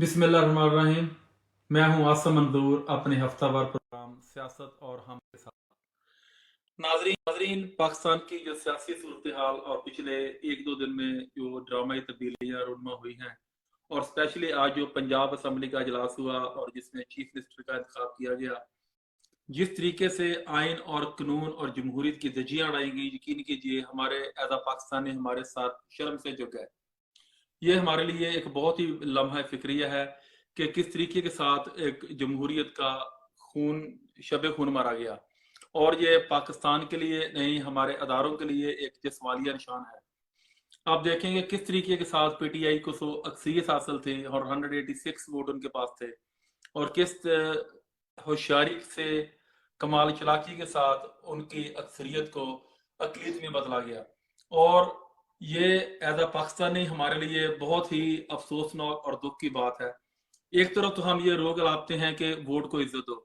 बिस्मिल्लाहिर्रहमानिर्रहीम। मैं हूं आसम मंजूर अपने हफ्तावार प्रोग्राम सियासत और हम के साथ। नाजरीन, पाकिस्तान की जो सियासी सूरत हाल और पिछले एक दो दिन में जो ड्रामाई तब्दीलियां रूनमा हुई हैं, और स्पेशली आज जो पंजाब असम्बली का इजलास हुआ और जिसमें चीफ मिनिस्टर का इंतखाब किया गया, जिस तरीके से आइन और कानून और जमहूरियत की धज्जियां उड़ाई गई, यकीन कीजिए हमारे एज अ पाकिस्तानी हमारे साथ शर्म से झुक गए। ये हमारे लिए एक बहुत ही लम्हा फिक्रिया है कि किस तरीके के साथ एक जमहूरियत का खून शब खून मारा गया, और ये पाकिस्तान के लिए नहीं हमारे अदारों के लिए एक सवालिया निशान है। आप देखेंगे किस तरीके के साथ पीटीआई को अक्सरियत हासिल थी और 186 वोट उनके पास थे, और किस होशियारी से कमाल चलाकी के साथ उनकी अक्सरियत को अकलीत में बदला गया। और ये एज अ पाकिस्तानी हमारे लिए बहुत ही अफसोसनाक और दुख की बात है। एक तरफ तो हम ये रोग लाते हैं कि वोट को इज्जत दो,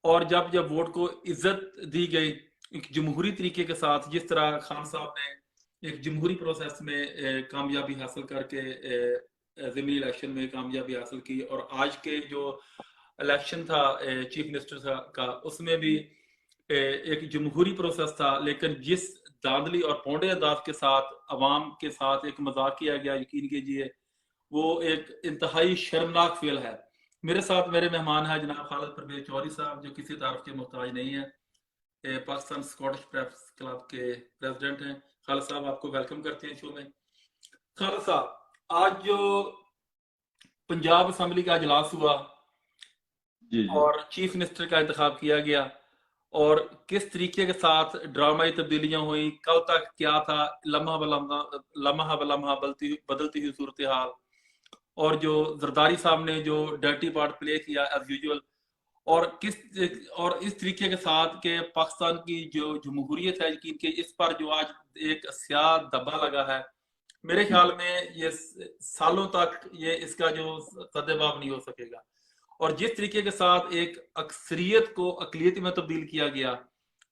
और जब जब वोट को इज्जत दी गई एक जमहूरी तरीके के साथ, जिस तरह खान साहब ने एक जमहूरी प्रोसेस में कामयाबी हासिल करके ज़मीनी इलेक्शन में कामयाबी हासिल की, और आज के जो इलेक्शन था चीफ मिनिस्टर का, उसमें भी एक जमहूरी प्रोसेस था, लेकिन जिस धांधली और पौंडे अंदाज के साथ अवाम के साथ एक मजाक किया गया, यकीन कीजिए वो एक इंतहाई शर्मनाक फेल है। मेरे साथ मेरे मेहमान हैं जनाब खालिद परवेज चौधरी साहब, जो किसी तारफ के मोहताज नहीं है, पाकिस्तान स्कॉटिश प्रेस क्लब के प्रेसिडेंट हैं। खालिद साहब, आपको वेलकम करते हैं शो में। खालिद साहब, आज जो पंजाब असम्बली का इजलास हुआ जी जी। और चीफ मिनिस्टर का इंतखाब किया गया, और किस तरीके के साथ ड्रामाई तब्दीलियां हुई, कल तक क्या था, लम्हा ब लम्हा बदलती हुई सूरत हाल, और जो जरदारी साहब ने जो डर्टी पार्ट प्ले किया एज यूजुअल, और इस तरीके के साथ के पाकिस्तान की जो जमहूरियत है यकीन के इस पर जो आज एक स्याह धब्बा लगा है, मेरे ख्याल में ये सालों तक ये इसका जो सद्देबाब नहीं हो सकेगा। और जिस तरीके के साथ एक अक्सरियत को अकलियत में तब्दील किया गया,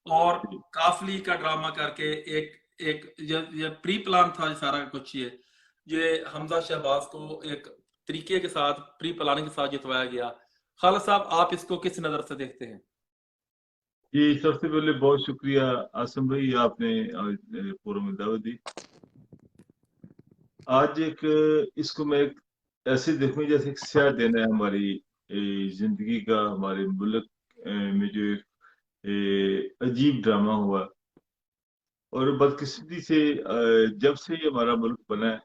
और काफली का ड्रामा करके एक एक ये प्री प्लान था सारा कुछ, ये हमजा शहबाज को एक तरीके के साथ प्री प्लानिंग के साथ जितवाया गया। खालिद साहब, आप इसको किस नजर से देखते हैं? जी, सबसे पहले बहुत शुक्रिया आसम भाई, आपने आज फोरम में दावत दी। आज इसको मैं एक ऐसे देखूं जैसे एक स्याह दिन है हमारी जिंदगी का। हमारे मुल्क में जो एक अजीब ड्रामा हुआ, और बदकिस्मती से जब से ये हमारा मुल्क बना है,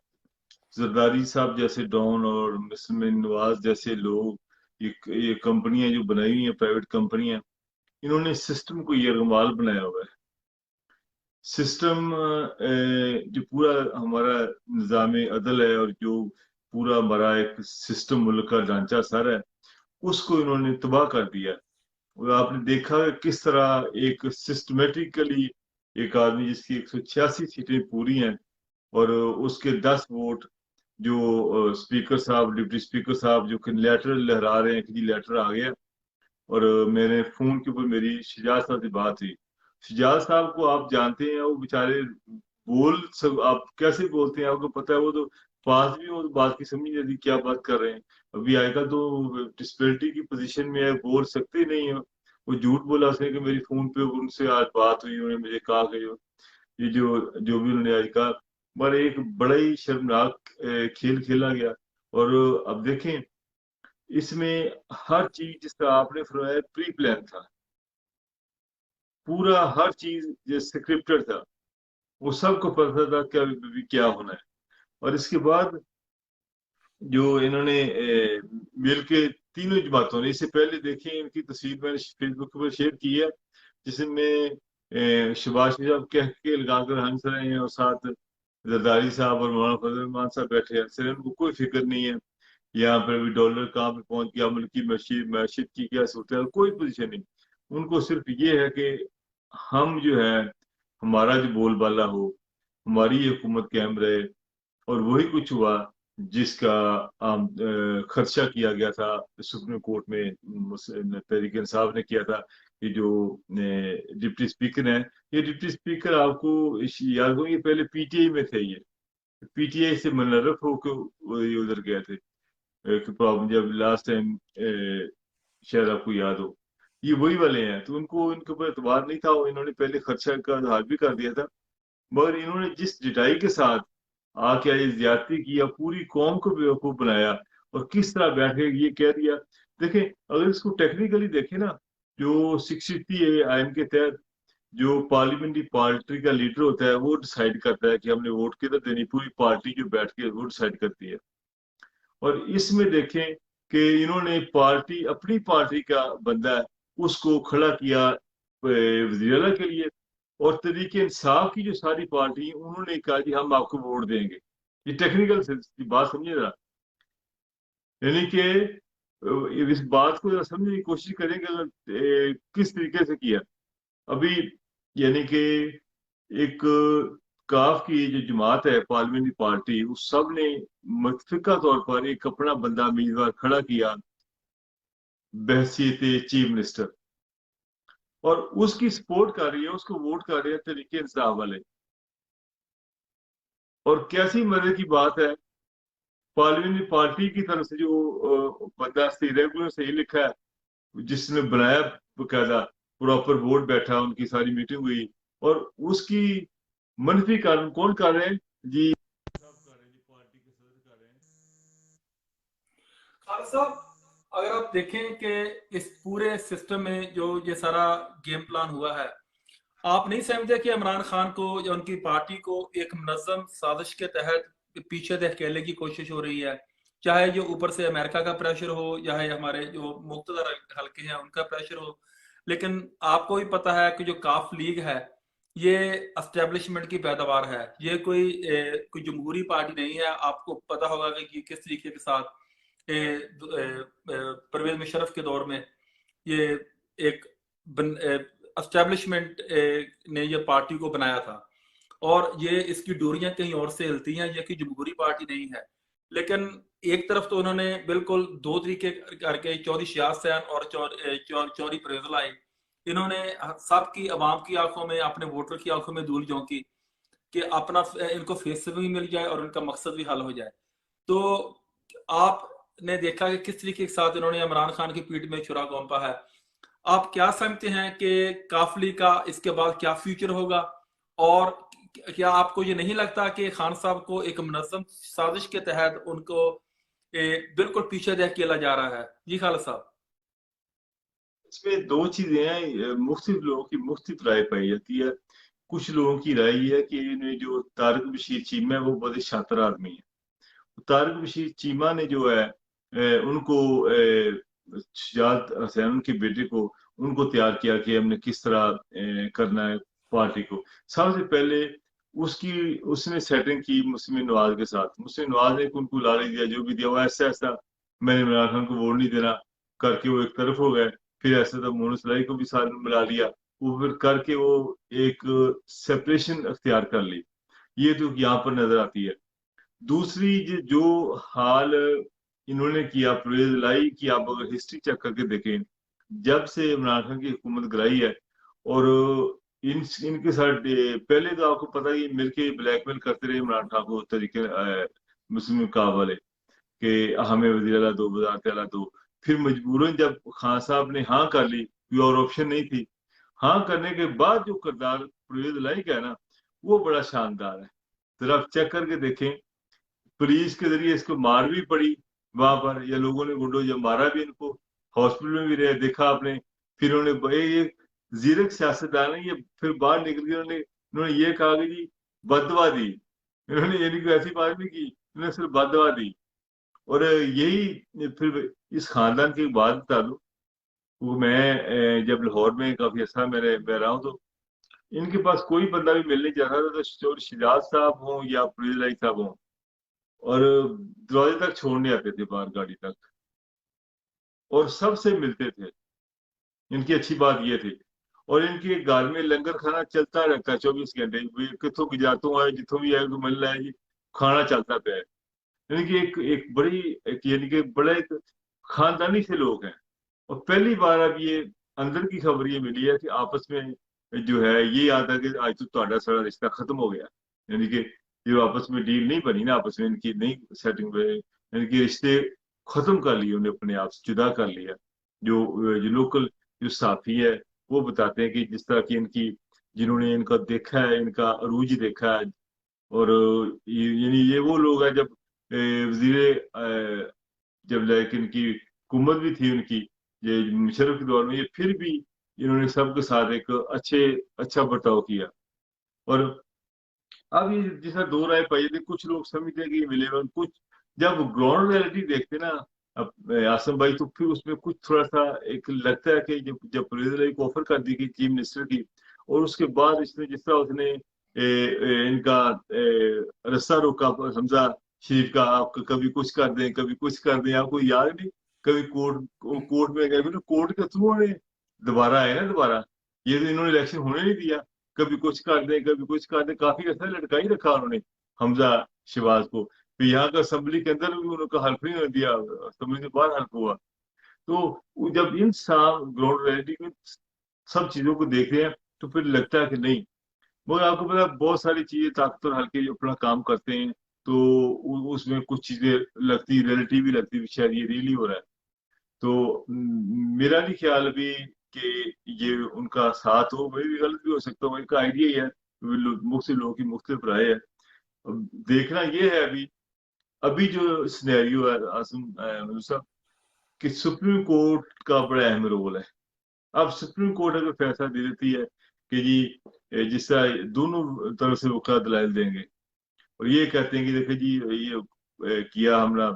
जरदारी साहब जैसे डॉन और मिसमिन नवाज जैसे लोग, ये कंपनियां जो बनाई हुई हैं, प्राइवेट कंपनियां, इन्होंने सिस्टम को यरगमाल बनाया हुआ है। सिस्टम जो पूरा हमारा निज़ाम अदल है, और जो पूरा हमारा एक सिस्टम मुल्क का ढांचा सारा है, उसको इन्होंने तबाह कर दिया है। और आपने देखा है किस तरह एक सिस्टमेटिकली एक आदमी जिसकी 186 सीटें पूरी हैं, और उसके 10 वोट जो स्पीकर साहब, डिप्टी स्पीकर साहब जो कि लेटर लहरा रहे हैं कि जी लेटर आ गया। और मेरे फोन के ऊपर मेरी शिजाज साहब से बात हुई। शिजाज साहब को आप जानते हैं, वो बेचारे बोल सब, आप कैसे बोलते हैं आपको पता है, वो तो पास भी, वो तो बात की समझ नहीं आती क्या बात कर रहे हैं। अभी आजकल तो डिस्पेरिटी की पोजीशन में है, बोल सकते ही नहीं है। वो झूठ बोला उसने कि मेरी फोन पे उनसे आज बात हुई, उन्होंने मुझे कहा कि जो ये जो भी उन्होंने आज कहा, पर एक बड़ा ही शर्मनाक खेल खेला गया। और अब देखें, इसमें हर चीज जिस तरह आपने फरमाया प्री प्लान था, पूरा हर चीज जो स्क्रिप्टेड था, वो सबको पता था क्या क्या होना है। और इसके बाद जो इन्होंने मिल के तीनों जमातों ने, इससे पहले देखें इनकी तस्वीर मैंने फेसबुक पर शेयर की है, जिसमें शहबाज शरीफ साहब कह के लगाकर हंस रहे हैं, और साथ जरदारी साहब और मौलाना फजल रहमान साहब बैठे हैं। सिर्फ इनको कोई फिक्र नहीं है यहाँ पर भी डॉलर कहाँ पे पहुंच गया, मुल्क की मैशियत की क्या सूरत है, कोई पोजीशन नहीं। उनको सिर्फ ये है कि हम जो है, हमारा जो बोलबाला हो, हमारी ये हुकूमत कायम रहे। और वही कुछ हुआ जिसका खदशा किया गया था सुप्रीम कोर्ट में, तहरीक इंसाफ ने किया था कि जो डिप्टी स्पीकर है, ये डिप्टी स्पीकर आपको याद हो, ये पहले पीटीआई में थे, ये पीटीआई से मुनर्रफ होकर ये उधर गए थे। प्रॉब्लम जब लास्ट टाइम शायद आपको याद हो, ये वही वाले हैं। तो उनको इनके ऊपर एतबार नहीं था, और इन्होंने पहले खर्चा का इजहार भी कर दिया था, मगर इन्होंने जिस जुटाई के साथ आके ये ज्यादती किया, पूरी कौम को बेवकूफ बनाया, और किस तरह बैठ के ये कह दिया। देखें, अगर इसको टेक्निकली देखें ना, जो 63 है आयन के तहत, जो पार्लियामेंट्री पार्टी का लीडर होता है वो डिसाइड करता है कि हमने वोट किधर देनी, पूरी पार्टी जो बैठ के वो डिसाइड करती है। और इसमें देखें कि इन्होंने पार्टी, अपनी पार्टी का बंदा है उसको खड़ा किया वजीर के लिए, और तरीके इंसाफ की जो सारी पार्टी उन्होंने कहा कि हम आपको वोट देंगे। ये टेक्निकल बात समझिए जरा, यानी कि इस बात को जरा समझने की कोशिश करें कि अगर किस तरीके से किया अभी, यानी कि एक काफ की जो जमात है पार्लियामेंट्री पार्टी, उस सब ने मुतफिका तौर पर एक अपना बंदा उम्मीदवार खड़ा किया बहसीत चीफ मिनिस्टर, और उसकी सपोर्ट कर रही है, उसको वोट कर रहे हैं तरीके इंसाफ वाले। और कैसी मजे की बात है, पार्लियामेंट्री पार्टी की तरफ से जो बंदा रेगुलर सही लिखा है, जिसने बनाया बकायदा, प्रॉपर बोर्ड बैठा, उनकी सारी मीटिंग हुई, और उसकी मनफी कारण कौन कर रहे हैं जी? सब कर रहे हैं जी, पार्टी के सदर कर रहे हैं। खालिद साहब, अगर आप देखें कि इस पूरे सिस्टम में जो ये सारा गेम प्लान हुआ है, आप नहीं समझते कि इमरान खान को या उनकी पार्टी को एक मुनज़्ज़म साजिश के तहत पीछे धकेलने की कोशिश हो रही है? चाहे जो ऊपर से अमेरिका का प्रेशर हो, या है हमारे जो मुक़्तदर हल्के हैं उनका प्रेशर हो, लेकिन आपको भी पता है कि जो काफ लीग है, ये एस्टेब्लिशमेंट की पैदावार है। ये कोई जमहूरी पार्टी नहीं है। आपको पता होगा कि किस तरीके के साथ परवेज मुशर्रफ के दौर में ये एक एस्टेब्लिशमेंट ने ये पार्टी को बनाया था, और ये इसकी डोरियां कहीं और से हिलती हैं। ये कि जमहूरी पार्टी नहीं है। लेकिन एक तरफ तो उन्होंने बिल्कुल दो तरीके करके चौधरी शिहाब सैन और चौधरी परवेज लाई। इन्होंने सबकी आवाम की आंखों में, अपने वोटर की आंखों में धूल झोंकी कि अपना इनको फेस भी मिल जाए और उनका मकसद भी हल हो जाए। तो आपने देखा कि किस तरीके के साथ इन्होंने इमरान खान की पीठ में छुरा घोंपा है। आप क्या समझते हैं कि काफली का इसके बाद क्या फ्यूचर होगा? और क्या आपको ये नहीं लगता कि खान साहब को एक मुनज़्ज़म साजिश के तहत उनको बिल्कुल पीछे धकेला जा रहा है? जी खालिद साहब। इसमें दो चीजें हैं, मुख्तलिफ लोगों की मुख्तलिफ राय पाई जाती है। कुछ लोगों की राय ये है कि इन्हें जो तारिक बशीर चीमा है वो बहुत ही शातिर आदमी है। तारिक बशीर चीमा ने जो है उनको शुजात हसैन उनके बेटे को उनको तैयार किया कि हमने किस तरह करना है पार्टी को। सबसे पहले उसने सेटिंग की मुस्लिम नवाज के साथ। मुस्लिम नवाज ने उनको लालच दिया, जो भी दिया वो ऐसा ऐसा, मैंने इमरान खान को वोट नहीं देना करके वो एक तरफ हो गए। फिर ऐसा तो मोनू सलाई को भी साथ में मिला लिया, वो फिर करके वो एक सेपरेशन अख्तियार कर ली। ये तो यहाँ पर नजर आती है। दूसरी जो हाल इन्होंने किया परवेज लाई की, आप अगर हिस्ट्री चेक करके देखें, जब से इमरान खान की हुकूमत गिराई है, और इनके साथ पहले तो आपको पता ही मिलके ब्लैकमेल करते रहे इमरान खान को तरीके मुस्लिम लीग वाले कि हमें वजीर अला दो, वजारत अला दो। फिर मजबूरन जब खान साहब ने हाँ कर ली, कोई और ऑप्शन नहीं थी, हाँ करने के बाद जो किरदार परवेज लाई का है ना, वो बड़ा शानदार है। जरा आप चेक करके देखें, पुलिस के जरिए इसको मार भी पड़ी वहां पर, या लोगों ने गुंडों जब मारा भी इनको, हॉस्पिटल में भी रहे देखा आपने। फिर उन्होंने ये जीरक सियासतदान है ये, फिर बाहर निकल के उन्होंने ये कहा कि जी बददुआ दी। इन्होंने यानी कोई ऐसी बात नहीं की, इन्होंने सिर्फ बददुआ दी। और यही फिर इस खानदान की बात बता दूं, वो मैं जब लाहौर में काफी अच्छा मैं रहा हूँ, तो इनके पास कोई बंदा भी मिलने जा रहा था, तो शिजाज साहब हों या फरीद लाई साहब हों, और दरवाजे तक छोड़ने आते थे, बाहर गाड़ी तक, और सबसे मिलते थे। इनकी अच्छी बात ये थी। और इनके घर में लंगर खाना चलता रहता है 24 घंटे, कितों की जातों आए जितों भी आए तो मिल रहा है जी, खाना चलता पे है। यानी कि एक एक बड़ी एक यानी कि बड़ा एक खानदानी से लोग हैं। और पहली बार अब ये अंदर की खबर ये मिली है कि आपस में जो है ये याद है कि आज तो ਤੁਹਾਡਾ सारा रिश्ता खत्म हो गया। यानी कि जो आपस में डील नहीं बनी ना, आपस में इनकी नहीं सेटिंग हुए, यानी कि रिश्ते खत्म कर लिया, उन्हें अपने आप से जुदा कर लिया। जो लोकल जो साथी है वो बताते हैं कि जिस तरह की इनकी, जिन्होंने इनका देखा है, इनका अरूज देखा है, और यानी ये वो लोग हैं जब वजीरे जब लाइक इनकी हुकूमत भी थी उनकी, ये मुशर्रफ के दौर में, ये फिर भी इन्होंने सबके साथ एक अच्छा बर्ताव किया। और अब ये जैसा दो राय पाई थी, कुछ लोग समझते हैं कि ये मिलेगा, कुछ जब ग्राउंड रियलिटी देखते ना, अब आसम भाई, तो फिर उसमें कुछ थोड़ा सा एक लगता है कि जब परवेज को ऑफर कर दी गई चीफ मिनिस्टर की, और उसके बाद इसने जिस तरह उसने इनका रस्सा रोका हमजा शरीफ का, आप कभी कुछ कर दें कभी कुछ कर दें, आपको याद नहीं, कभी कोर्ट में गए, फिर कोर्ट के थ्रू दोबारा आए ना, दोबारा ये तो इन्होंने इलेक्शन होने नहीं दिया, कभी कुछ कर दें कभी कुछ कर दें, काफी ऐसा लटका ही रखा उन्होंने हमजा शिवाज को। फिर यहाँ का असेंबली के अंदर भी उनका हल्फ नहीं होने दिया, असेंबली से बाहर हल्फ हुआ। तो जब इन ग्राउंड रियलिटी में सब चीजों को देखते हैं तो फिर लगता है कि नहीं, मगर आपको पता है बहुत सारी चीजें ताकतवर हल्के जो अपना काम करते हैं, तो उसमें कुछ चीजें लगती, रियलिटी भी लगती है शायद ये रियली हो रहा है। तो मेरा नहीं ख्याल अभी कि ये उनका साथ हो, मैं भी गलत भी हो सकता हूँ, इनका आइडिया ही है, मुख्तलिफ लोगों की मुख्तलिफ राय है। अब देखना ये है अभी, अभी जो सिनेरियो है आसम मधु साहब, कि सुप्रीम कोर्ट का बड़ा अहम रोल है। अब सुप्रीम कोर्ट अगर फैसला दे देती है कि जी जिसका दोनों तरफ से वकील दलाइल देंगे, और ये कहते हैं कि देखिए जी ये किया हमारा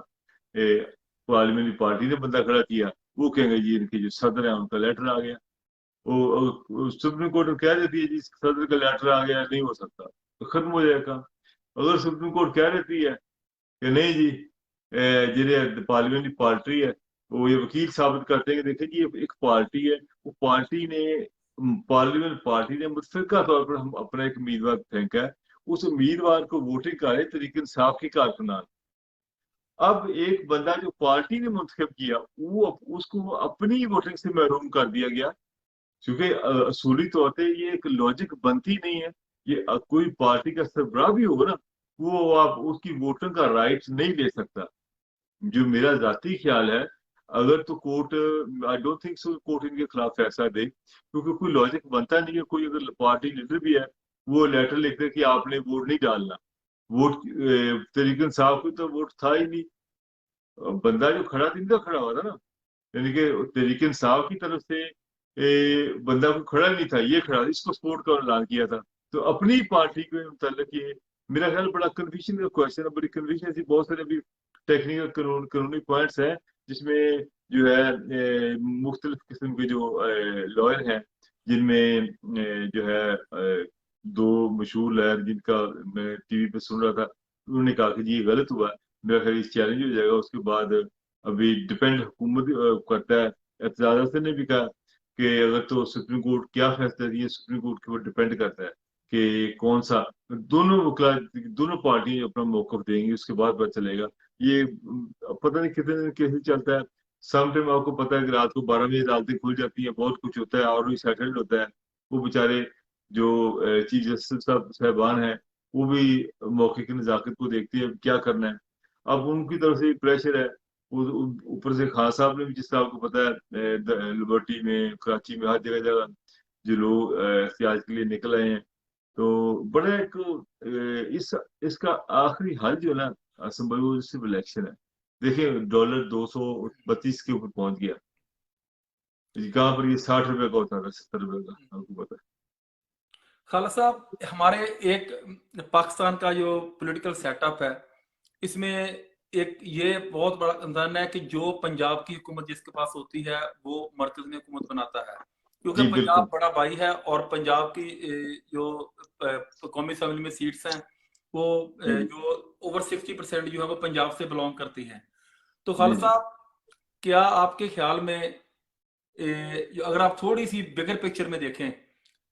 पार्लियामेंट्री पार्टी ने बंदा खड़ा किया, वो कहेंगे जी इनके जो सदर है उनका लेटर आ गया, वो सुप्रीम कोर्ट कह देती है जी सदर का लेटर आ गया, नहीं हो सकता, तो खत्म हो जाएगा। अगर सुप्रीम कोर्ट कह देती है कि नहीं जी जेडे पार्लियामेंट्री पार्टी है, वो ये वकील साबित करते हैं कि देखिए जी ये एक पार्टी है, वो पार्टी ने, पार्लियामेंट पार्टी ने मुतफिका तौर पर हम अपना एक उम्मीदवार फेंका है, उस उम्मीदवार को वोटिंग करे तरीके इंसाफ की कारकुनान। अब एक बंदा जो पार्टी ने मुंतखब किया, वो उसको अपनी वोटिंग से महरूम कर दिया गया, क्योंकि असूली तौर पे ये एक लॉजिक बनती नहीं है। ये कोई पार्टी का सरबराह भी होगा ना, वो आप उसकी वोटिंग का राइट नहीं ले सकता। जो मेरा जाती ख्याल है, अगर तो court, I don't think so court इनके खिलाफ फैसला दे, क्योंकि कोई लॉजिक बनता नहीं है। कोई अगर पार्टी लीडर भी है, वो लेटर लिख दे कि आपने वोट नहीं डालना, वोट तरीके इंसाफ की तो वोट था ही नहीं, बंदा जो खड़ा था इनका खड़ा हुआ था ना, यानी कि तहरीक इंसाफ की तरफ से बंदा कोई खड़ा नहीं था, ये खड़ा, इसको सपोर्ट का ऐलान किया था। तो अपनी पार्टी के मुतालिक ये मेरा ख्याल बड़ा कन्फ्यूजन का क्वेश्चन है, बड़ी कन्फ्यूजन ऐसी बहुत सारे अभी टेक्निकल कानूनी पॉइंट्स हैं, जिसमें जो है मुख्तलिफ किस्म के जो लॉयर हैं, जिनमें जो है दो मशहूर लॉयर जिनका मैं टीवी पे सुन रहा था, उन्होंने कहा कि जी ये गलत हुआ, मेरा ख्याल चैलेंज हो जाएगा। उसके बाद अभी डिपेंड हुकूमत करता है, एतजाज ने भी कहा कि अगर तो सुप्रीम कोर्ट क्या फैसला दिए, सुप्रीम कोर्ट के ऊपर डिपेंड करता है कि कौन सा, दोनों वकला, दोनों पार्टी अपना मौकफ देंगी, उसके बाद पता चलेगा। ये पता नहीं कितने दिन कैसे चलता है। सम टाइम आपको पता है कि रात को 12 बजे अदालतें खुल जाती हैं, बहुत कुछ होता है और भी सेटल्ड होता है। वो बेचारे जो चीफ जस्टिस साहबान है, वो भी मौके की नजाकत को देखते हैं क्या करना है। अब उनकी तरफ से प्रेशर है, ऊपर से खान साहब ने भी, जिस तरह आपको पता है लिबर्टी में, कराची में, हर जगह जगह जो लोग एहतियाज के लिए निकल आए हैं। तो बड़ा एक इसका आखिरी हल जो है ना असम्भव, वो सिर्फ इलेक्शन है। देखिए डॉलर 232 के ऊपर पहुंच गया, कहाँ पर ये 60 रुपए का होता था, 70 रुपए का, आपको पता है। खाला साहब, हमारे एक पाकिस्तान का जो पॉलिटिकल सेटअप है, इसमें एक ये बहुत बड़ा कंसर्न है कि जो पंजाब की हुकूमत जिसके पास होती है वो मरकज में हुकूमत बनाता है, क्योंकि जी पंजाब बिल्कुल। बड़ा भाई है और पंजाब की जो कौमी असेंबली में सीट्स हैं वो जी जो ओवर 60% जो है वो पंजाब से बिलोंग करती हैं। तो जी खाला जी साहब, क्या आपके ख्याल में अगर आप थोड़ी सी बिगर पिक्चर में देखें,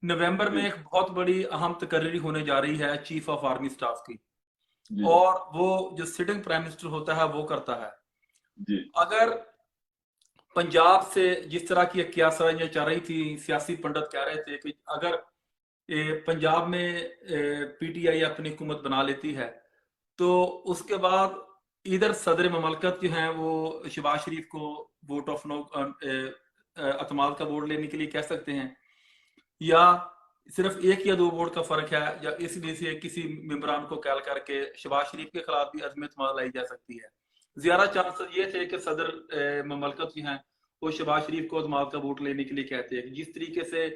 नवंबर में जी एक बहुत बड़ी अहम तकरीरी होने जा रही है चीफ ऑफ आर्मी स्टाफ की, जी और वो जो सिटिंग प्राइम मिनिस्टर होता है वो करता है। जी अगर पंजाब से जिस तरह की क्यासाइयां चल रही थी, सियासी पंडित कह रहे थे कि अगर पंजाब में पीटीआई अपनी हुकूमत बना लेती है तो उसके बाद इधर सदर ममलकत जो हैं वो शहबाज शरीफ को वोट ऑफ नो अतमाद का वोट लेने के लिए कह सकते हैं, या सिर्फ एक या दो वोट का फर्क है, या इसलिए से किसी मेम्बरान को कैल करके शहबाज शरीफ के खिलाफ भी अजम अतमाद लाई जा सकती है। ज्यादा चांसेस ये थे कि सदर ममलकत जो हैं वो शहबाज शरीफ को अतमाद का वोट लेने के लिए कहते हैं। जिस तरीके से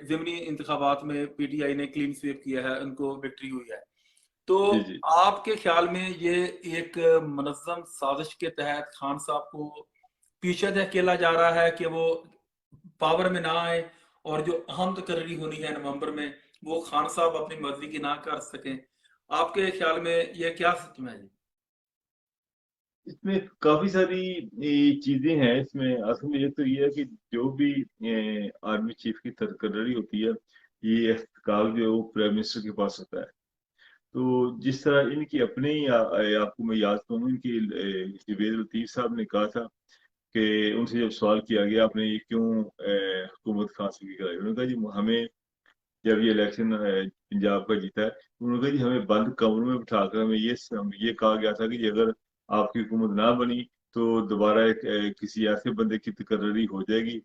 ज़िमनी इंतखाबात में पीटीआई ने क्लीन स्वीप किया है, उनको विक्ट्री हुई है। तो जी जी। आपके ख्याल में ये एक मुनज़्ज़म साजिश के तहत खान साहब को पीछे धकेला जा रहा है कि वो पावर में ना आए, और जो अहम तकर्री होनी है नवंबर में वो खान साहब अपनी मर्जी की ना कर सकें? आपके ख्याल में ये क्या सिस्टम है जी? इसमें काफी सारी चीजें हैं। इसमें असल में एक तो ये है कि जो भी आर्मी चीफ की तकर्री होती है, ये इख्तियार जो है वो प्राइम मिनिस्टर के पास होता है। तो जिस तरह इनकी अपने ही आपको मैं याद करूँ, इनकी जवेद लतीफ साहब ने कहा था कि उनसे जब सवाल किया गया आपने ये क्यों हुकूमत खांसी की कराई, उन्होंने कहा जी हमें जब ये इलेक्शन पंजाब का जीता है, उन्होंने कहा जी हमें बंद कमरों में बिठाकर हमें ये कहा गया था कि जी अगर आपकी हुकूमत ना बनी तो दोबारा एक किसी ऐसे बंदे की तकर्री हो जाएगी,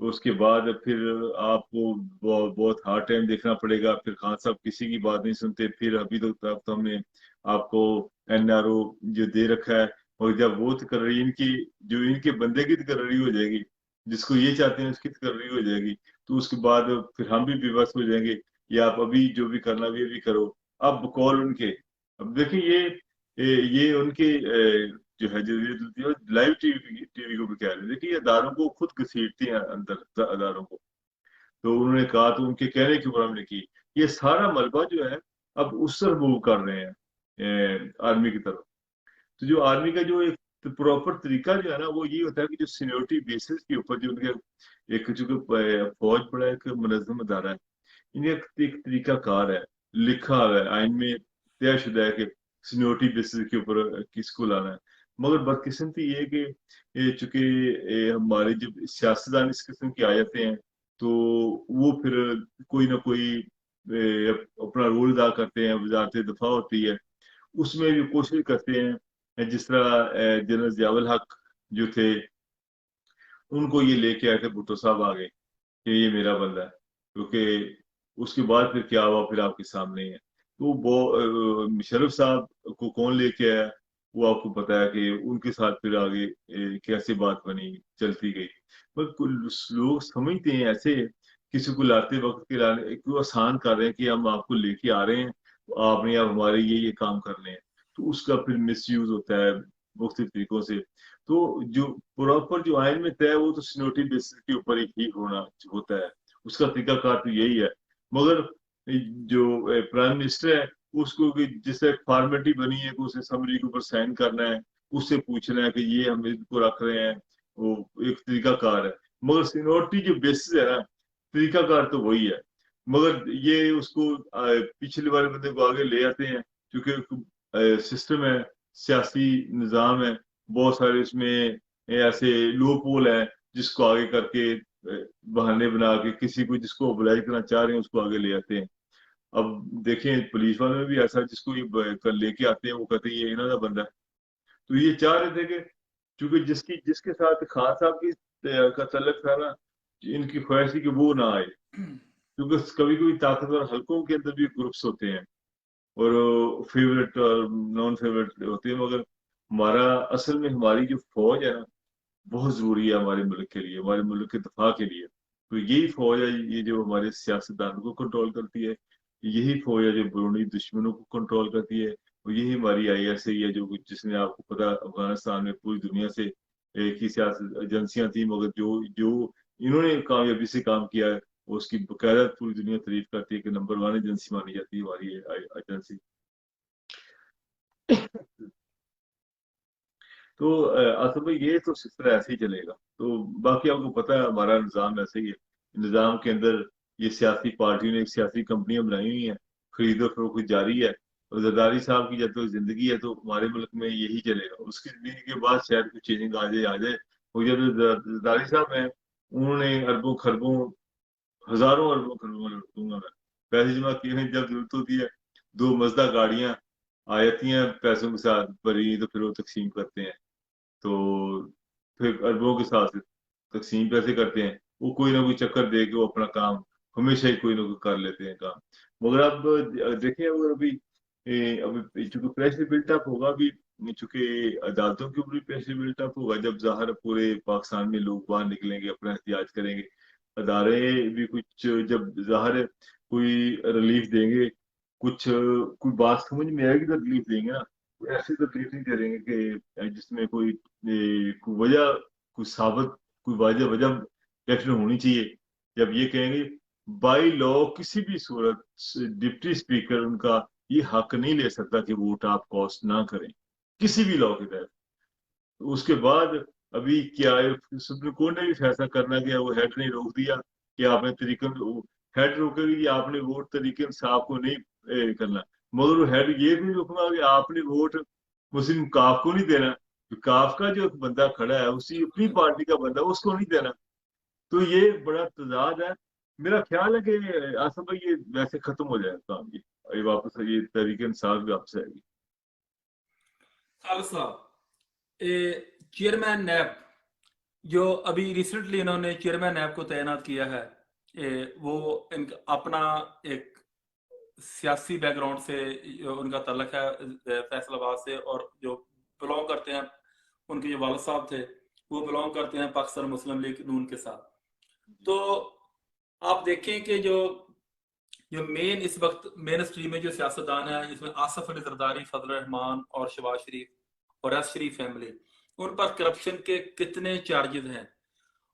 तो उसके बाद फिर आपको बहुत हार्ड टाइम देखना पड़ेगा। फिर खान साहब किसी की बात नहीं सुनते। फिर अभी तो हमने आपको एनआरओ जो दे रखा है, और जब वो तकर्री इनकी जो इनके बंदे की तकर्री हो जाएगी, जिसको ये चाहते हैं उसकी तकर्री हो जाएगी, तो उसके बाद फिर हम भी बेबस हो जाएंगे। या आप अभी जो भी करना भी अभी करो। अब बकौल उनके, अब देखिए ये उनके जो है जो लाइव टीवी को भी कह रहे हैं, देखिए अदारों को खुद घसीटती हैं अंदर अदारों को। तो उन्होंने कहा, तो उनके कहने के ऊपर हमने की। ये सारा मलबा जो है अब उस तरफ मूव कर रहे हैं आर्मी की तरफ। तो जो आर्मी का जो एक प्रॉपर तरीका जो है ना, वो ये होता है कि जो सीनियोरिटी बेसिस के ऊपर जो उनके एक जो फौज बड़ा एक मुनज़्ज़म अदारा है, इनका एक तरीका कार है, लिखा हुआ है आइन में, तयशुदा है कि सीनियोरिटी बेसिस के ऊपर किसको लाना है। मगर बदकिस्मती ये है कि चूंकि हमारे जब सियासतदान इस किस्म के आ जाते हैं, तो वो फिर कोई ना कोई अपना रोल अदा करते हैं। वजारत दफा होती है, उसमें भी कोशिश करते हैं। जिस तरह जनरल जियाउल हक जो थे, उनको ये लेके आए थे, भुट्टो साहब आ गए कि ये मेरा बंदा है, क्योंकि उसके बाद फिर क्या हुआ फिर आपके सामने ही है। तो वो मुशर्रफ साहब को कौन लेके आया, वो आपको पता है कि उनके साथ फिर आगे कैसे बात बनी, चलती गई। पर कुछ लोग समझते हैं ऐसे, किसी को लाते वक्त के लाने को आसान कर रहे हैं कि हम आपको लेके आ रहे हैं, तो आपने अब हमारे ये काम करने हैं। तो उसका फिर मिस यूज होता है मुख्तलिफ तरीकों से। तो जो प्रॉपर जो आइन में तय है, वो तो सीनियोरिटी बेसिस के ऊपर ही होना होता है, उसका तरीकाकार तो यही है। मगर जो प्राइम मिनिस्टर है, उसको कि जिससे फॉर्मेलिटी बनी है कि उसे समरी के ऊपर साइन करना है, उससे पूछना है कि ये हम इनको रख रहे हैं, वो एक तरीकाकार है। मगर सीनियोरिटी जो बेसिस है ना, तरीकाकार तो वही है। मगर ये उसको पिछले वाले बंदे को आगे ले आते हैं, क्योंकि सिस्टम है, सियासी निज़ाम है, बहुत सारे इसमें ऐसे लो पोल है, जिसको आगे करके बहाने बना के किसी को जिसको oblige करना चाह रहे हैं उसको आगे ले आते हैं। अब देखें पुलिस वालों में भी ऐसा, जिसको ये कर लेके आते हैं, वो कहते हैं ये इन्हों का बंदा है। तो ये चाह रहे थे कि क्योंकि जिसके साथ खान साहब की का तल्लक था ना, इनकी ख्वाहिश थी कि वो ना आए, क्योंकि कभी कभी ताकतवर हलकों के अंदर भी ग्रुप्स होते हैं, और फेवरेट और नॉन फेवरेट होते हैं। मगर हमारा असल में हमारी जो फौज है ना, बहुत जरूरी है हमारे मुल्क के लिए, हमारे मुल्क के दफा के लिए। तो यही फौज है, ये जो हमारे सियासतदानों को कंट्रोल करती है, यही फौज है जो बैरूनी दुश्मनों को कंट्रोल करती है। और यही हमारी आईएसआई है, जो जिसने आपको पता अफगानिस्तान में पूरी दुनिया से एक ही सियासत एजेंसियां थी, मगर जो जो इन्होंने कामयाबी से काम किया है, वो उसकी बकायदा पूरी दुनिया तारीफ करती है कि नंबर 1 एजेंसी मानी जाती है हमारी एजेंसी। तो असल में ये तो सिलसिला ऐसे ही चलेगा। तो बाकी आपको पता है हमारा निज़ाम ऐसे ही है। निज़ाम के अंदर ये सियासी पार्टियों ने एक सियासी कंपनियां बनाई हुई हैं, खरीदो फरोख्त जारी है। और जरदारी साहब की जब तक जिंदगी है, तो हमारे मुल्क में यही चलेगा। उसकी जिंदगी के बाद शायद कुछ चेंजिंग आ जाए। और जब जरदारी साहब हैं, उन्होंने अरबों खरबों, हजारों अरबों खरबों में लूटूंगा मैं, पैसे जमा किए हैं। जब जरूरत होती है, 2 मजदा गाड़ियां आयती हैं पैसों के साथ भरी, तो फिर वो तकसीम करते हैं। तो फिर अरबों के साथ तकसीम पैसे करते हैं, वो कोई ना कोई चक्कर दे के वो अपना काम हमेशा ही कोई ना कोई कर लेते हैं काम। मगर अब देखें, अगर अभी अभी चूंकि प्रेशर बिल्टअप होगा, अभी चूंकि अदालतों के ऊपर भी प्रेशर बिल्टअप होगा, जब ज़ाहिर पूरे पाकिस्तान में लोग बाहर निकलेंगे, अपना एहतियाज करेंगे, अदारे भी कुछ जब ज़ाहिर है कोई रिलीफ देंगे, कुछ कोई बात समझ में आएगी तो रिलीफ देंगे ना। ऐसे तो रिलीफ नहीं करेंगे कि जिसमें कोई वजह, कोई साबित, कोई वजह वजह एक्शन होनी चाहिए। जब ये कहेंगे बाई लॉ किसी भी सूरत डिप्टी स्पीकर उनका ये हक नहीं ले सकता कि वोट आप कॉस्ट ना करें, किसी भी लॉ के तहत। तो उसके बाद अभी क्या है, सुप्रीम कोर्ट ने भी फैसला करना कि वो हेड ने रोक दिया कि आपने तरीकन, हेड रोकेगी कि आपने वोट तरीके से आपको नहीं करना। मगर वो हेड ये भी रोकना कि आपने वोट मुस्लिम काफ को नहीं देना, काफ का जो बंदा खड़ा है उसी अपनी पार्टी का बंदा, उसको नहीं देना। तो ये बड़ा तजाद है। मेरा ख्याल है कि आसम भाई ये वैसे खत्म हो जाएगा काम, ये वापस ये तरीके इंसाफ भी वापस आएगी। खालिद साहब, चेयरमैन नैब जो अभी रिसेंटली इन्होंने चेयरमैन नैब को तैनात किया है, वो अपना एक सियासी बैकग्राउंड से उनका तल्लक है फैसलाबाद से, और जो बिलोंग करते हैं, उनके जो वालिद साहब थे वो बिलोंग करते हैं पाकिस्तान मुस्लिम लीग नून के साथ। तो आप देखें कि जो जो मेन इस वक्त मेन स्ट्रीम में जो सियासतदान है, इसमें आसफ अली जरदारी, फजल रहमान और शबाज शरीफ और एस शरीफ फैमिली, उन पर करप्शन के कितने चार्जेस हैं।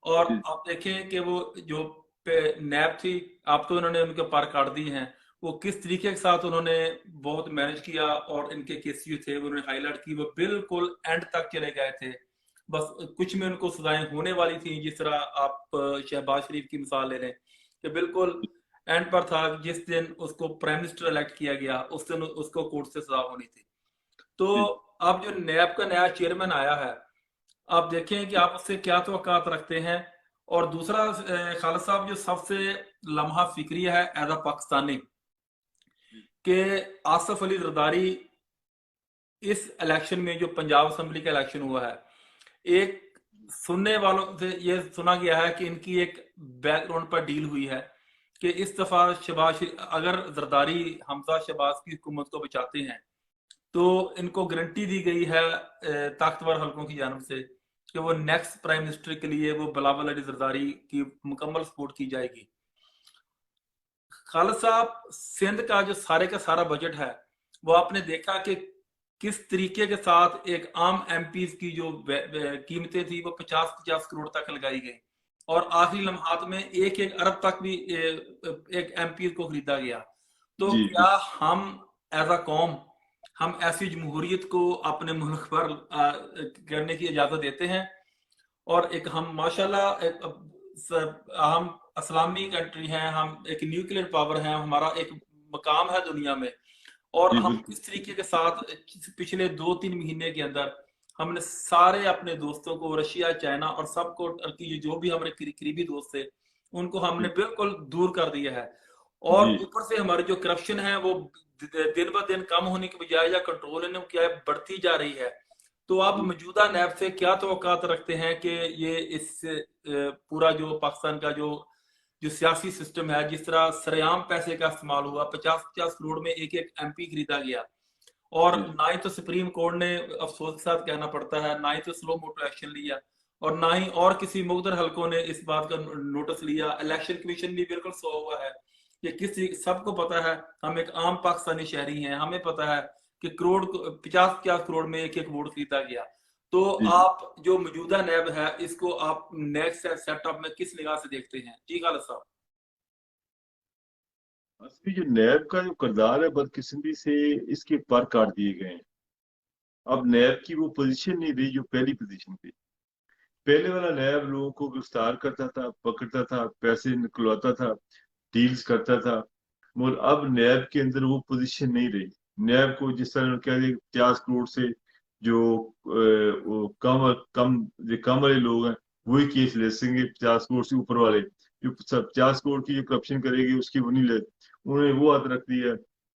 और जी आप देखें कि वो जो नैब थी, आप तो उन्होंने उनके पार काट दी हैं, वो किस तरीके के साथ उन्होंने बहुत मैनेज किया, और इनके केस जो थे उन्होंने हाईलाइट की, वो बिल्कुल एंड तक चले गए थे। बस कुछ में उनको सजाएं होने वाली थी, जिस तरह आप शहबाज शरीफ की मिसाल ले लें कि बिल्कुल एंड पर था, जिस दिन उसको प्राइम मिनिस्टर इलेक्ट किया गया उस दिन उसको कोर्ट से सजा होनी थी। तो जी अब जो नैब का नया चेयरमैन आया है, आप देखें कि आप उससे क्या तवक्कात रखते हैं। और दूसरा, खालिद साहब, जो सबसे लम्हा फिक्रिया है एज अ पाकिस्तानी, कि आसफ अली जरदारी इस इलेक्शन में, जो पंजाब असेंबली का इलेक्शन हुआ है, एक सुनने वालों से ये सुना गया है कि इनकी एक बैकग्राउंड पर डील हुई है कि इस दफा अगर जरदारी हमजा शहबाज की हुकूमत को बचाते हैं, तो इनको गारंटी दी गई है ताकतवर हलकों की जानब से कि वो नेक्स्ट प्राइम मिनिस्टर के लिए वो बिलावल अली जरदारी की मुकम्मल सपोर्ट की जाएगी। खालिद साहब, सिंध का जो सारे का सारा बजट है, वो आपने देखा कि किस तरीके के साथ एक आम एमपी की जो कीमतें थी वो 50-50 करोड़ तक लगाई गई, और आखिरी लम्हात में 1-1 अरब तक भी एक एमपी को खरीदा गया। तो जी क्या हम एज अ कौम, हम ऐसी जमहूरियत को अपने मुल्क पर करने की इजाजत देते हैं? और एक हम माशाल्लाह हम इस्लामी कंट्री हैं, हम एक न्यूक्लियर पावर हैं, हमारा एक मकाम है दुनिया में, और जी हम बिल्कुल। किस तरीके के साथ पिछले 2-3 महीने के अंदर हमने सारे अपने दोस्तों को, रशिया, चाइना और सबको, टर्की, जो भी हमारे करीबी दोस्त थे, उनको हमने जी बिल्कुल दूर कर दिया है। और जी ऊपर से हमारी जो करप्शन है वो दिन ब दिन कम होने की बजाय या कंट्रोल होने की बजाय बढ़ती जा रही है। तो आप जी मौजूदा नैब से क्या तवक्कात रखते हैं कि ये इस पूरा जो पाकिस्तान का जो जो सियासी सिस्टम है, जिस तरह सरेआम पैसे का इस्तेमाल हुआ, 50-50 करोड़ में एक एक एमपी खरीदा गया, और जी ना ही तो सुप्रीम कोर्ट ने, अफसोस के साथ कहना पड़ता है, ना ही तो स्लो मोटो एक्शन लिया, और ना ही और किसी मुकदर हलकों ने इस बात का नोटिस लिया। इलेक्शन कमीशन भी बिल्कुल सो हुआ है। ये किसी सबको पता है, हम एक आम पाकिस्तानी शहरी हैं, हमें पता है कि करोड़ 50-50 करोड़ में एक एक वोट खरीदा गया। तो जी जी। आप जो मौजूदा नैब है, इसको आप नेक्स्ट सेटअप में किस निगाह से देखते हैं? जी खालिद साहब। असली जो नैब का जो किरदार है, बदकिस्मती से इसके पर काट दिए गए हैं। अब नैब की वो पोजीशन नहीं रही जो पहली पोजीशन थी। पहले वाला नैब लोगों को गिरफ्तार करता था, पकड़ता था, पैसे निकलवाता था, डील्स करता था। मगर अब नैब के अंदर वो पोजीशन नहीं रही। नैब को जिस तरह कह दिया 50 करोड़ से जो वो कम वाले लोग हैं वही केस ले सकेंगे, 50 करोड़ से ऊपर वाले जो 50 करोड़ की जो करप्शन करेगी उसकी वो नहीं ले, उन्होंने वो हाथ रख दिया है।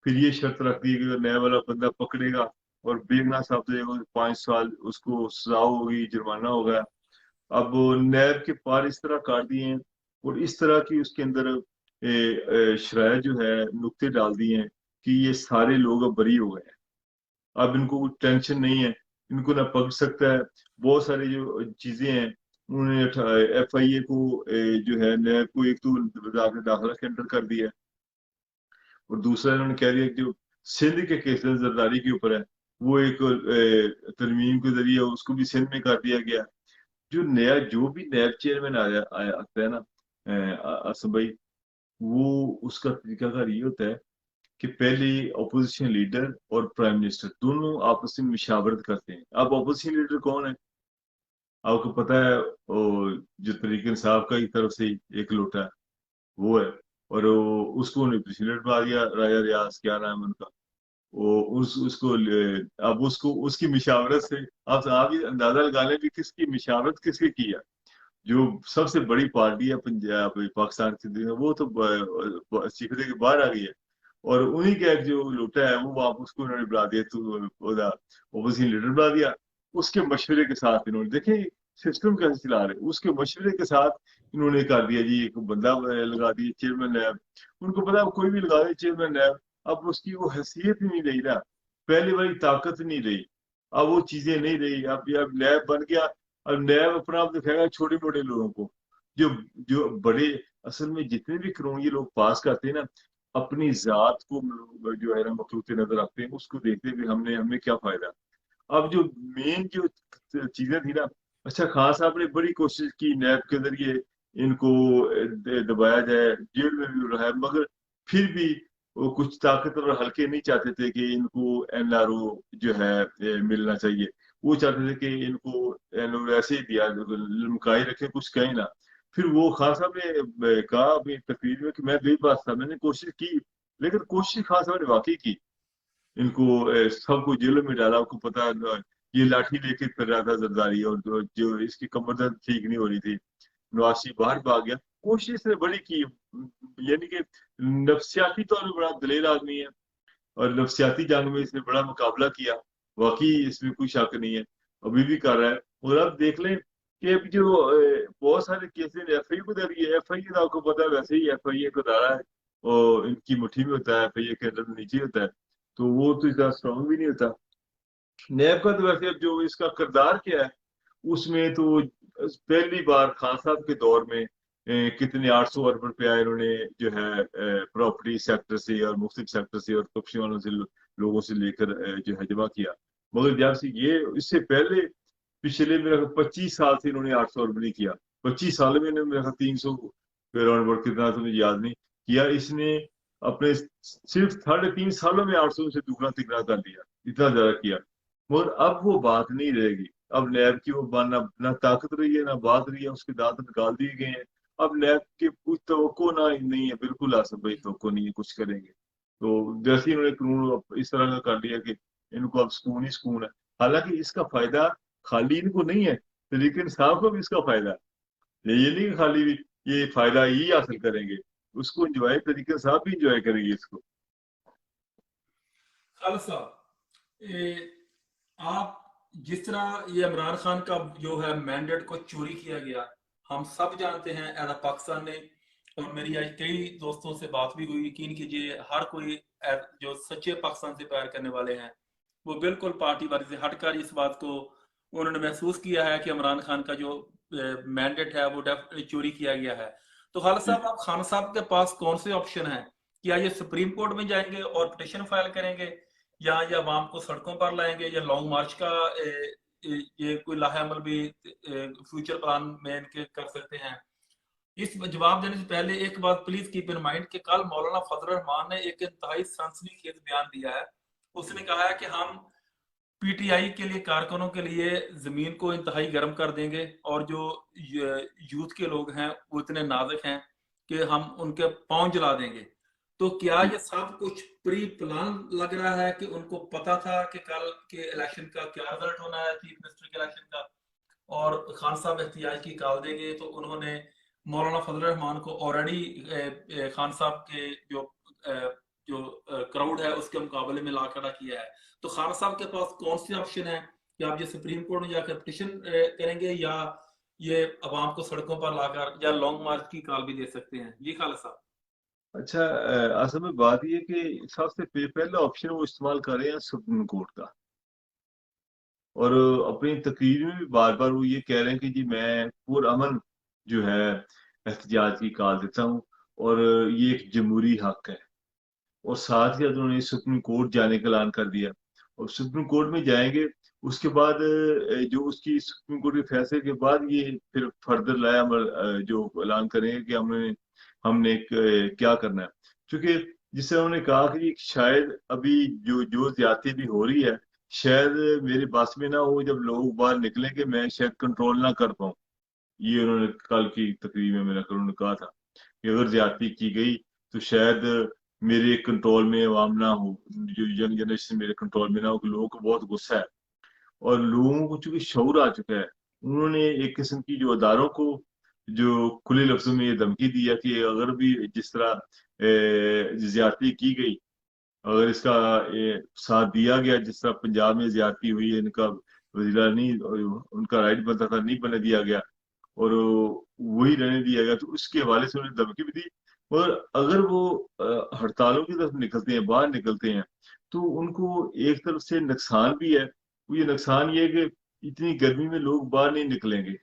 फिर ये शर्त रख दी कि अगर नया वाला बंदा पकड़ेगा और बेगना साहब तो 5 साल उसको सजा होगी, जुर्माना होगा। अब नैब के पार इस तरह काट दिए हैं और इस तरह की उसके अंदर शराय जो है नुक्ते डाल दिए हैं कि ये सारे लोग अब बरी हो गए हैं। अब इनको कोई टेंशन नहीं है, इनको ना पकड़ सकता है। बहुत सारी जो चीजें हैं उन्होंने FIA को जो है नैब को एक तो दाखिला के अंदर कर दिया है और दूसरा इन्होंने कह दिया कि जो सिंध के केसेस जरदारी के ऊपर है वो एक तरमीम के जरिए उसको भी सिंध में कर दिया गया। जो नया जो भी नैब चेयरमैन आया आया आता है ना असम भाई, वो उसका तरीकाकार ये होता है कि पहले ऑपोजिशन लीडर और प्राइम मिनिस्टर दोनों आपस में मुशावरत करते हैं। अब ऑपोजिशन लीडर कौन है आपको पता है? जो तरीक इंसाफ का की तरफ से एक लोटा है वो है। और उसको उन्हें प्रेसिडेंट बना दिया, राजा रियाज क्या नाम है उनका। वो उसको अब उसको उसकी मिशावरत से आप ये अंदाजा लगा लें कि किसकी मिशावरत किसकी की है। जो सबसे बड़ी पार्टी है पंजाब पाकिस्तान की वो तो सीखने के बाहर आ गई है और उन्हीं का एक जो लोटा है वो वापस उसको उन्होंने बुला दिया, तो ओवरसीन लीडर बुला दिया। उसके मशवरे के साथ इन्होंने देखे सिस्टम कैसे चला रहे, उसके मशवरे के साथ इन्होंने कर दिया जी एक बंदा लगा दिया चेयरमैन नैब। उनको पता है कोई भी लगा दे चेयरमैन नैब, अब उसकी वो हैसियत ही नहीं रही ना, पहले वाली ताकत नहीं रही। अब वो चीजें नहीं रही। अब नैब बन गया, अब नैब अपना आप दिखाएगा छोटे मोटे लोगों को। जो जो बड़े असल में जितने भी कानून ये लोग पास करते हैं ना, अपनी जात को जो है ना मखलूत नजर रखते हैं, उसको देखते हैं कि हमने हमें क्या फायदा। अब जो मेन जो चीजें थी ना, अच्छा खान साहब ने बड़ी कोशिश की नैब के जरिए इनको दबाया जाए, जेल में भी रहा है, मगर फिर भी वो कुछ ताकतवर हल्के नहीं चाहते थे कि इनको NRO जो है मिलना चाहिए। वो चाहते थे कि इनको NRO ऐसे ही दिया लमकाई रखे, कुछ कहीं ना। फिर वो खान साहब ने कहा अपनी तकरीर में कि मैं बेबस था, मैंने कोशिश की, लेकिन कोशिश खान साहब ने वाकई की। इनको सबको जेलों में डाला। आपको पता है ये लाठी लेके फिर रहा था जरदारी, और जो इसकी कमर दर्द ठीक नहीं हो रही थी, नवाज शरीफ बाहर भाग गया। कोशिश इसने बड़ी की, यानी कि नफ्सियाती तौर पर बड़ा दलेर आदमी है और नफ्सियाती जंग में इसने बड़ा मुकाबला किया। वाकई इसमें कोई शक नहीं है, अभी भी कर रहा है। और अब देख लें कि अब जो बहुत सारे केसेस FIA को दे रही है। FIA तो आपको पता है वैसे ही FIA को दारा है और इनकी मुट्ठी में होता है, FIA के अंदर नीचे होता है, तो वो तो इतना स्ट्रांग भी नहीं होता। नैब का तो वैसे अब जो इसका किरदार क्या है उसमें तो पहली बार खान साहब के दौर में कितने 800 अरब रुपया इन्होंने जो है प्रॉपर्टी सेक्टर से और मुख्तलिफ सेक्टर से और तबके वालों से लोगों से लेकर जो है जमा किया। मगर जब से ये इससे पहले पिछले मेरे 25 साल से इन्होंने 800 अरब नहीं किया। 25 साल में इन्होंने मेरे 300 अराउंड कितना तो मुझे याद नहीं किया इसने। अपने सिर्फ 3.5 सालों में 800 से दुगना तिगना कर दिया, इतना ज्यादा किया। मगर अब वो बात नहीं रहेगी। अब नैब की वो ना ताकत रही है ना बात रही है, उसके दांत निकाल दिए गए हैं। अब नैब के कुछ तो ना नहीं है, बिल्कुल आसफ भाई तो नहीं है कुछ करेंगे। तो जैसे ही इन्होंने कानून इस तरह का कर लिया कि इनको अब सुकून ही सुकून है। हालांकि इसका फायदा खाली इनको नहीं है, लेकिन साहब को भी इसका फायदा है। ये नहीं कि खाली ये फायदा ही हासिल करेंगे, उसको इंजॉय तरीके साहब भी इंजॉय करेंगे इसको। खालसा, आप जिस तरह ये इमरान खान का जो है मैंडेट को चोरी किया गया, हम सब जानते हैं एज पाकिस्तान ने। और मेरी आज कई दोस्तों से बात भी हुई, यकीन कीजिए हर कोई जो सच्चे पाकिस्तान से प्यार करने वाले हैं वो बिल्कुल पार्टीबाजी से हटकर इस बात को उन्होंने महसूस किया है कि इमरान खान का जो मैंडेट है वो चोरी किया गया है। तो खालिद साहब, आप खान साहब के पास कौन से ऑप्शन हैं? क्या ये सुप्रीम कोर्ट में जाएंगे और पिटिशन फाइल करेंगे, या ये अवाम को सड़कों पर लाएंगे, या लॉन्ग मार्च का ये कोई लाहेअमल भी फ्यूचर प्लान में इनके कर सकते हैं? इस जवाब देने से पहले एक बात प्लीज कीप इन माइंड कि कल मौलाना फजल रहमान ने एक इंतहाई सनसनीखेज बयान दिया है। उसने कहा है कि हम पीटीआई के लिए कारकुनों के लिए जमीन को इंतहाई गर्म कर देंगे, और जो यूथ के लोग हैं वो इतने नाजुक हैं कि हम उनके पांव जला देंगे। तो क्या ये सब कुछ प्री प्लान लग रहा है कि उनको पता था कि कल के इलेक्शन का क्या रिजल्ट होना है, चीफ मिनिस्टर के इलेक्शन का, और खान साहब एहतियाज की कॉल देंगे? तो उन्होंने मौलाना फजल रहमान को ऑलरेडी खान साहब के जो क्राउड है उसके मुकाबले में ला खड़ा किया है। तो खान साहब के पास कौन सी ऑप्शन है कि आप ये सुप्रीम कोर्ट में जाकर पिटिशन करेंगे, या ये अवाम को सड़कों पर लाकर, या लॉन्ग मार्च की कॉल भी दे सकते हैं? जी खालिद साहब। अच्छा, असल में बात ये कि सबसे पहला ऑप्शन वो इस्तेमाल कर रहे हैं सुप्रीम कोर्ट का। और अपनी तकरीर में भी बार बार वो ये कह रहे हैं कि जी मैं पुरअमन जो है एहतजाज की कॉल देता हूँ, और ये एक जमहूरी हक है। और साथ ही साथ उन्होंने सुप्रीम कोर्ट जाने का ऐलान कर दिया, और सुप्रीम कोर्ट में जाएंगे। उसके बाद जो उसकी सुप्रीम कोर्ट के फैसले के बाद ये फिर फर्दर लाया अमल, जो ऐलान करेंगे कि हमने हमने क्या करना है। क्योंकि जिससे उन्होंने कहा कि शायद अभी जो जो ज्यादती भी हो रही है, शायद मेरे बस में ना हो, जब लोग बाहर निकलेंगे मैं शायद कंट्रोल ना कर पाऊँ। ये उन्होंने कल की तकरीर में मेरा उन्होंने कहा था कि अगर ज्यादती की गई तो शायद मेरे कंट्रोल में अवाम ना हो, जो यंग जनरेशन मेरे कंट्रोल में ना हो, कि लोगों को बहुत गुस्सा है। और लोगों को चूंकि शऊर आ चुका है, उन्होंने एक किस्म की जो अदारों को जो खुले लफ्जों में ये धमकी दी है कि अगर भी जिस तरह ज्यादती की गई, अगर इसका साथ दिया गया, जिस तरह पंजाब में ज्यादती हुई है, इनका वजीरा नहीं, उनका राइट बनता था, नहीं बनने दिया गया, और वही रहने दिया गया, तो उसके हवाले से उन्हें धमकी भी दी। और अगर वो हड़तालों की तरफ निकलते हैं, बाहर निकलते हैं, तो उनको एक तरफ से नुकसान भी है। वो ये नुकसान ये है कि इतनी गर्मी में लोग बाहर नहीं निकलेंगे,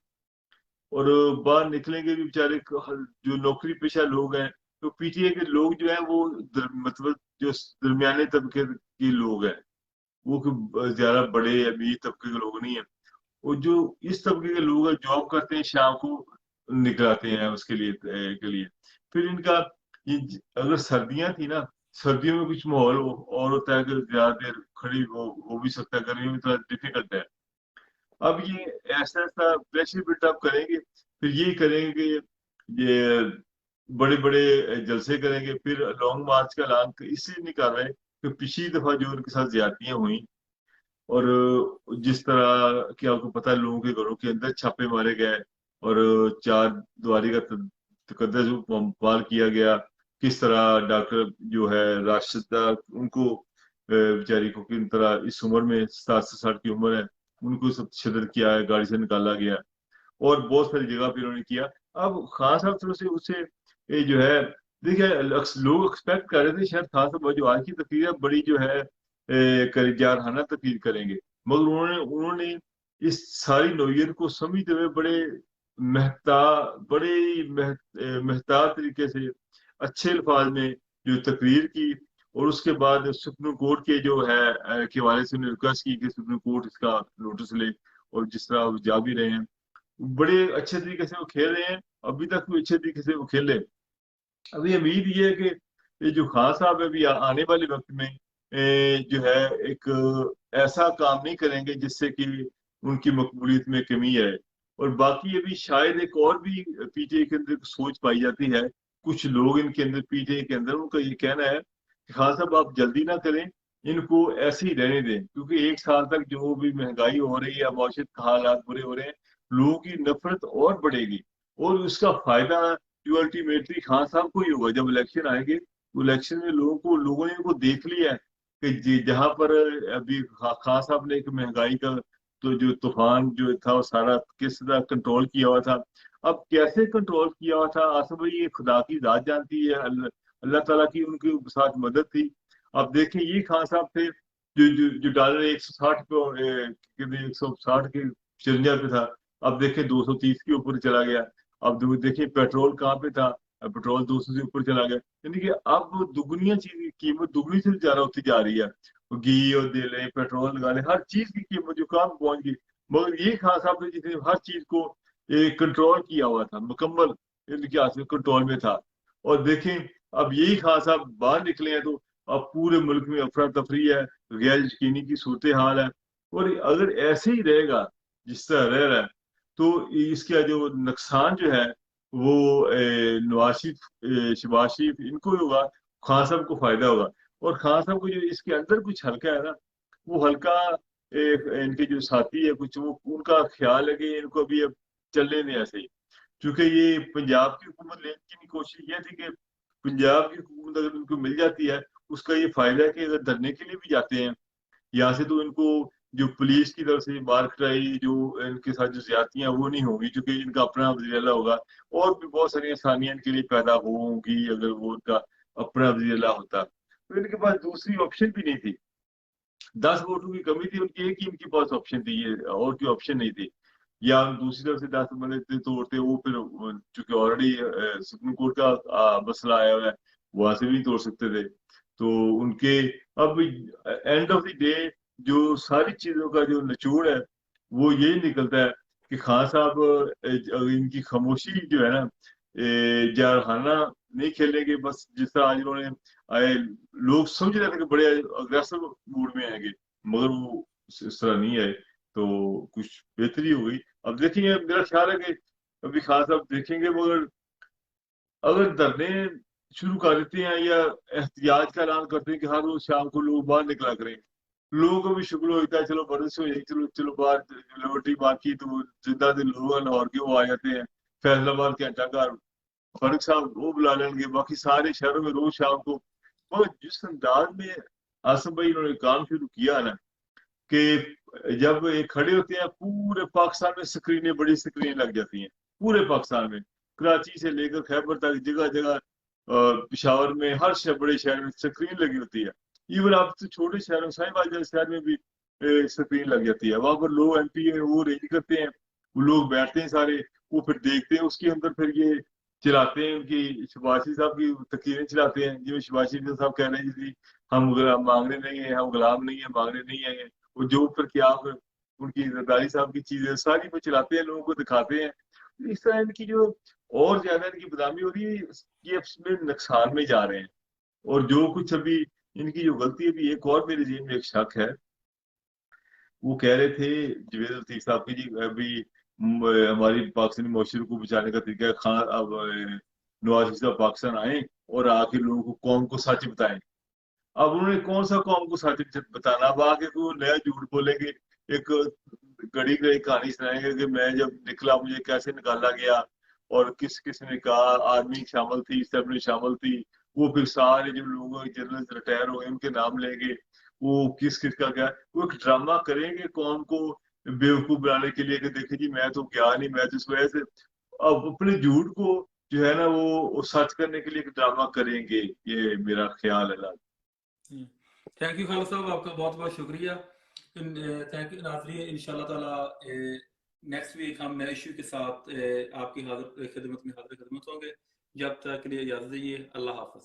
और बाहर निकलेंगे भी बेचारे जो नौकरी पेशा लोग हैं, तो पीटीए के लोग जो है वो मतलब जो दरमियाने तबके के लोग हैं, वो ज्यादा बड़े अमीर तबके के लोग नहीं है। और जो इस तबके के लोग हैं, जॉब करते हैं, शाम को निकलाते हैं उसके लिए के लिए। फिर इनका ये अगर सर्दियां थी ना, सर्दियों में कुछ माहौल और होता है कि ज्यादा देर खड़ी हो भी सकता है, गर्मियों में थोड़ा डिफिकल्ट है। अब ये ऐसा ऐसा प्रेशर बिल्टअप करेंगे, फिर यही करेंगे कि ये बड़े बड़े जलसे करेंगे, फिर लॉन्ग मार्च का ऐलान इसलिए नहीं कर रहे कि पिछली दफा जो उनके साथ ज्यादतियां हुई, और जिस तरह कि आपको पता है लोगों के घरों के अंदर छापे मारे गए, और चार दीवारी का तकद्दस पार किया गया, किस तरह डॉक्टर जो है राशिदा, उनको बेचारी को किन तरह इस उम्र में 7 से 60 की उम्र है, उनको सब शिदत किया है, गाड़ी से निकाला गया, और बहुत सारी जगह पे उन्होंने किया। अब खान साहब थोड़े से उससे जो है, देखिए लोग एक्सपेक्ट कर रहे थे शायद खान साहब जो आज की तकरीर है बड़ी जो है जारहाना तकरीर करेंगे, मगर उन्होंने उन्होंने इस सारी नौयत को समझते हुए महता महताब तरीके से अच्छे अल्फाज में जो तकरीर की। और उसके बाद सुप्रीम कोर्ट के जो है के हवाले से उन्होंने रिक्वेस्ट की कि सुप्रीम कोर्ट इसका नोटिस ले, और जिस तरह वो जा भी रहे हैं, बड़े अच्छे तरीके से वो खेल रहे हैं, अभी तक भी अच्छे तरीके से वो खेले। अभी उम्मीद ये है कि ये जो खान साहब है अभी आने वाले वक्त में जो है एक ऐसा काम नहीं करेंगे जिससे कि उनकी मकबूलियत में कमी आए। और बाकी अभी शायद एक और भी पीटीआई के अंदर सोच पाई जाती है, कुछ लोग इनके अंदर पीटीआई के अंदर, उनका ये कहना है कि खान साहब आप जल्दी ना करें, इनको ऐसे ही रहने दें, क्योंकि 1 साल तक जो भी महंगाई हो रही है, माशरत का हालात बुरे हो रहे हैं, लोगों की नफरत और बढ़ेगी, और उसका फायदा जो अल्टीमेटली खान साहब को ही होगा। जब इलेक्शन आएंगे तो इलेक्शन में लोगों ने इनको देख लिया है कि जहां पर अभी खान साहब ने एक महंगाई का तो जो तूफान जो था वो सारा किस तरह कंट्रोल किया हुआ था। अब कैसे कंट्रोल किया हुआ था, आसफ भाई ये खुदा की जात जानती है, अल्लाह ताला की उनके साथ मदद थी। अब देखें ये खान साहब थे जो डॉलर 160 पे 160 के चिरंजा पे था, अब देखें 230 के ऊपर चला गया। अब देखिए पेट्रोल कहाँ पे था, अब पेट्रोल 200 से ऊपर चला गया, यानी कि अब दुगनिया चीज की कीमत दुगनी से ज्यादा होती जा रही है। घी और तेल पेट्रोल लगा ले, हर चीज की कीमत जो काम पहुंच गई। मगर ये खान साहब ने जिसने हर चीज को कंट्रोल किया हुआ था, मुकम्मल इनके हाथ में कंट्रोल में था। और देखें अब यही खान साहब बाहर निकले हैं, तो अब पूरे मुल्क में अफरा तफरी है, गैर यकीनी की सूरत हाल है। और अगर ऐसे ही रहेगा जिस तरह रह रहा है, तो इसका जो नुकसान जो है वो नवाज शरीफ शहबाज शरीफ इनको ही होगा, खान साहब को फायदा होगा। और खान साहब को जो इसके अंदर कुछ हल्का है ना, वो हल्का इनके जो साथी है कुछ, वो उनका ख्याल है कि इनको अभी अब चलने नहीं ऐसे ही। क्योंकि ये पंजाब की हुकूमत लेने की कोशिश ये थी कि पंजाब की हुकूमत अगर उनको मिल जाती है, उसका ये फायदा है कि अगर धरने के लिए भी जाते हैं यहाँ से, तो इनको जो पुलिस की तरफ से मार कटाई, जो इनके साथ जो ज्यादतियां, वो नहीं होंगी, क्योंकि इनका अपना वज़ीर-ए-आला होगा। और भी बहुत सारी आसानियां इनके लिए पैदा होंगी अगर वो उनका अपना वज़ीर-ए-आला होता। तो इनके पास दूसरी ऑप्शन भी नहीं थी। 10 वोटों की कमी थी उनकी, एक ही इनके पास ऑप्शन थी, ये और कोई ऑप्शन नहीं थी। या दूसरी तरफ से 10 बंदे थे तोड़ते, वो फिर चूंकि ऑलरेडी सुप्रीम कोर्ट का मसला आया हुआ है, वहां से भी नहीं तोड़ सकते थे। तो उनके अब एंड ऑफ द डे जो सारी चीजों का जो निचोड़ है वो यही निकलता है कि खान साहब इनकी खामोशी जो है ना, जारहाना नहीं खेलेंगे। बस जिस तरह आज उन्होंने आए, लोग समझ रहे थे कि बड़े अग्रेसिव मूड में आएंगे, मगर वो इस तरह नहीं आए, तो कुछ बेहतरी हो गई। अब देखेंगे, मेरा ख्याल है कि अभी खान साहब देखेंगे, मगर अगर धरने शुरू कर देते हैं या एहतियात का ऐलान करते हैं कि हर रोज शाम को लोग बाहर निकला करें, लोगों को भी शुक्र होता है, चलो बरस हो जाएगी, चलो चलो बाहर लिबर्टी मार्की, तो जिंदा दिल लोग हैं लाहौर के, वो आ जाते हैं। फैसलाबाद घंटा घर फारूक साहब वो बुला लेंगे, बाकी सारे शहरों में रोज शाम को। और जिस अंदाज में आसम भाई उन्होंने काम शुरू किया ना, कि जब ये खड़े होते हैं पूरे पाकिस्तान में स्क्रीनें, बड़ी स्क्रीनें लग जाती हैं पूरे पाकिस्तान में, कराची से लेकर खैबर तक जगह जगह, पिशावर में, हर बड़े शहर में स्क्रीन लगी होती है। इवन आप तो छोटे शहरों, साहिबाल जैसे शहर में भी स्क्रीन लग जाती है। वहां पर लोग एमपी है वो अरेंज करते हैं, वो लोग बैठते हैं सारे, वो फिर देखते हैं उसके अंदर, फिर ये चलाते हैं उनकी शबाशी साहब की तकरीरें चलाते हैं, जिसमें शबाशी साहब कह रहे हैं जी हम मांगने नहीं है, हम गुलाम नहीं है, मांगने नहीं है। वो जो फिर क्या फिर उनकी जरदारी साहब की चीजें सारी वो चलाते हैं, लोगों को दिखाते हैं। इस तरह इनकी जो और ज्यादा इनकी बदनामी हो रही है, ये अपने नुकसान में जा रहे हैं। और जो कुछ अभी इनकी जो गलती है, अभी एक और मेरे जेहन में एक शक है, वो कह रहे थे जवेद लतीफ साहब की जी, अभी हमारी पाकिस्तानी माशरे को बचाने का तरीका है, खान अब नवाज शरीफ साहब पाकिस्तान आए और आके लोगों को, कौम को सच बताएं। अब उन्होंने कौन सा कौम को सच बताना, अब आके कोई नया झूठ बोलेंगे, एक घड़ी का एक कहानी सुनाएंगे कि मैं जब निकला मुझे कैसे निकाला गया, और किस किस ने कहा, आर्मी शामिल थी, सब शामिल थी। वो फिर सारे जो लोग जर्नलिस्ट रिटायर हो गए उनके नाम लेंगे, वो किस किस का क्या, वो एक ड्रामा करेंगे कौम को बेवकूफ बनाने के लिए कि देखिए जी मैं तो गया नहीं, मैं तो इस वजह से। अब अपने झूठ को जो है ना वो सच करने के लिए एक ड्रामा करेंगे, ये मेरा ख्याल है। थैंक यू खालिद साहब, आपका बहुत बहुत शुक्रिया। थैंक यू नाज़रीन, इंशाल्लाह ताला नेक्स्ट वीक हम नए इशू के साथ आपकी खिदमत में हाजिर खिदमत होंगे। जब तक के लिए इजाज़त दीजिए, अल्लाह हाफ़िज़।